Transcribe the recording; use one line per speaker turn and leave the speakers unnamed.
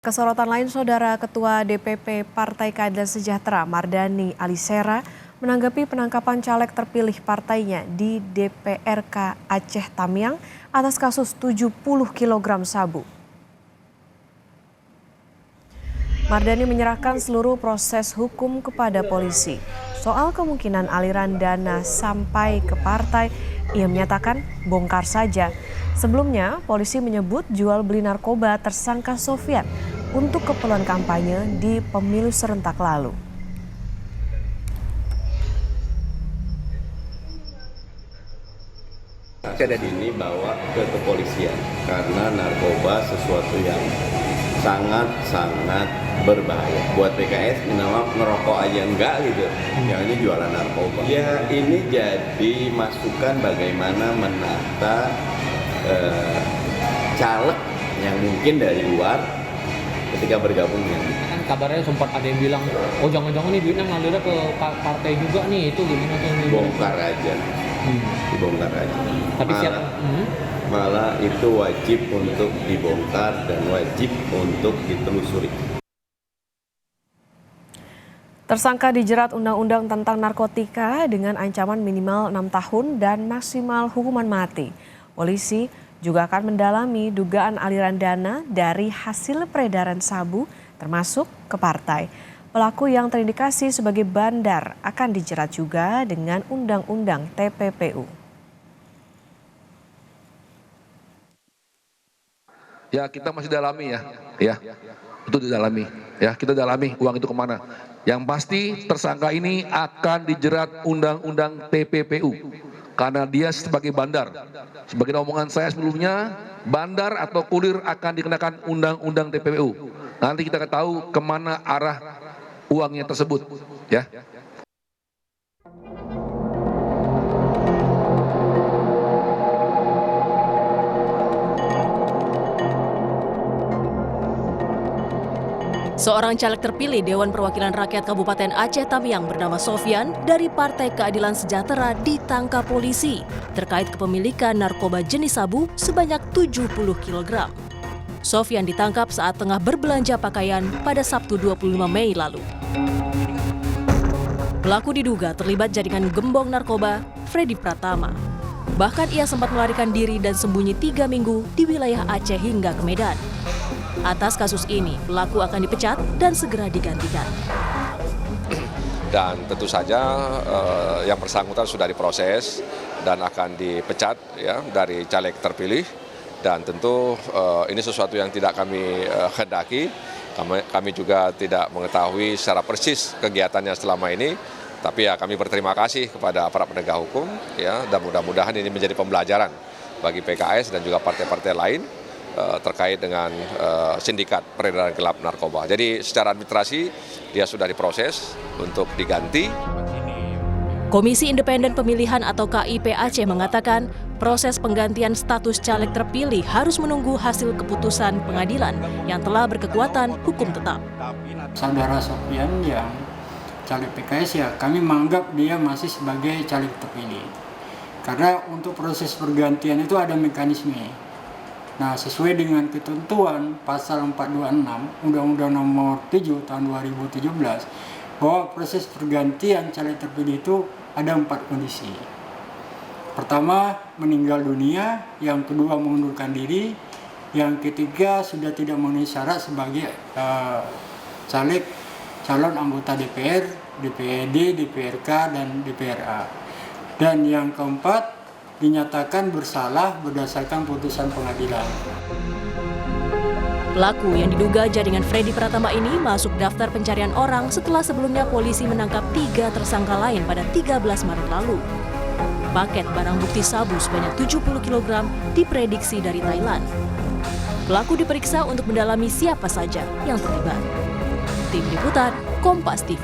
Kesorotan lain, Saudara Ketua DPP Partai Keadilan Sejahtera Mardhani Alisera menanggapi penangkapan caleg terpilih partainya di DPRK Aceh Tamiang atas kasus 70 kg sabu. Mardhani menyerahkan seluruh proses hukum kepada polisi. Soal kemungkinan aliran dana sampai ke partai, ia menyatakan bongkar saja. Sebelumnya, polisi menyebut jual beli narkoba tersangka Sofyan untuk keperluan kampanye di pemilu serentak lalu.
Ada ini bawa ke kepolisian karena narkoba sesuatu yang sangat berbahaya. Buat PKS minimal ngerokok aja enggak gitu, yang ini jualan narkoba. Ya ini jadi masukan bagaimana menata caleg yang mungkin dari luar ketika bergabung dengan
kan kabarnya sempat ada yang bilang, oh jangan-jangan nih duitnya ngalirnya ke partai juga nih, itu gimana tuh?
Dibongkar aja, dibongkar aja.
Tapi
malah itu wajib untuk dibongkar dan wajib untuk ditelusuri.
Tersangka dijerat Undang-Undang tentang Narkotika dengan ancaman minimal 6 tahun dan maksimal hukuman mati. Polisi juga akan mendalami dugaan aliran dana dari hasil peredaran sabu termasuk ke partai. Pelaku yang terindikasi sebagai bandar akan dijerat juga dengan Undang-Undang TPPU.
Ya, kita masih dalami ya. Itu didalami. Ya, kita dalami uang itu kemana. Yang pasti tersangka ini akan dijerat Undang-Undang TPPU. Karena dia sebagai bandar. Sebagai omongan saya sebelumnya, bandar atau kurir akan dikenakan Undang-Undang TPPU. Nanti kita akan tahu kemana arah uangnya tersebut. Ya.
Seorang caleg terpilih Dewan Perwakilan Rakyat Kabupaten Aceh Tamiang bernama Sofyan dari Partai Keadilan Sejahtera ditangkap polisi terkait kepemilikan narkoba jenis sabu sebanyak 70 kg. Sofyan ditangkap saat tengah berbelanja pakaian pada Sabtu 25 Mei lalu. Pelaku diduga terlibat jaringan gembong narkoba Freddy Pratama. Bahkan ia sempat melarikan diri dan sembunyi 3 minggu di wilayah Aceh hingga ke Medan. Atas kasus ini, pelaku akan dipecat dan segera digantikan.
Dan tentu saja yang bersangkutan sudah diproses dan akan dipecat ya dari caleg terpilih. Dan tentu ini sesuatu yang tidak kami hendaki. Kami juga tidak mengetahui secara persis kegiatannya selama ini. Tapi ya kami berterima kasih kepada aparat penegak hukum ya, dan mudah-mudahan ini menjadi pembelajaran bagi PKS dan juga partai-partai lain terkait dengan sindikat peredaran gelap narkoba. Jadi secara administrasi dia sudah diproses untuk diganti.
Komisi Independen Pemilihan atau KIP Aceh mengatakan proses penggantian status caleg terpilih harus menunggu hasil keputusan pengadilan yang telah berkekuatan hukum tetap.
Saudara Sofyan yang caleg PKS ya kami menganggap dia masih sebagai caleg terpilih. Karena untuk proses pergantian itu ada mekanisme. Nah, sesuai dengan ketentuan pasal 426 Undang-Undang Nomor 7 Tahun 2017 bahwa proses pergantian caleg terpilih itu ada 4 kondisi. Pertama, meninggal dunia, yang kedua mengundurkan diri, yang ketiga sudah tidak memenuhi syarat sebagai caleg calon anggota DPR, DPRD, DPRK dan DPRA. Dan yang keempat dinyatakan bersalah berdasarkan putusan pengadilan.
Pelaku yang diduga jaringan Freddy Pratama ini masuk daftar pencarian orang setelah sebelumnya polisi menangkap 3 tersangka lain pada 13 Maret lalu. Paket barang bukti sabu sebanyak 70 kg diprediksi dari Thailand. Pelaku diperiksa untuk mendalami siapa saja yang terlibat. Tim Liputan, Kompas TV.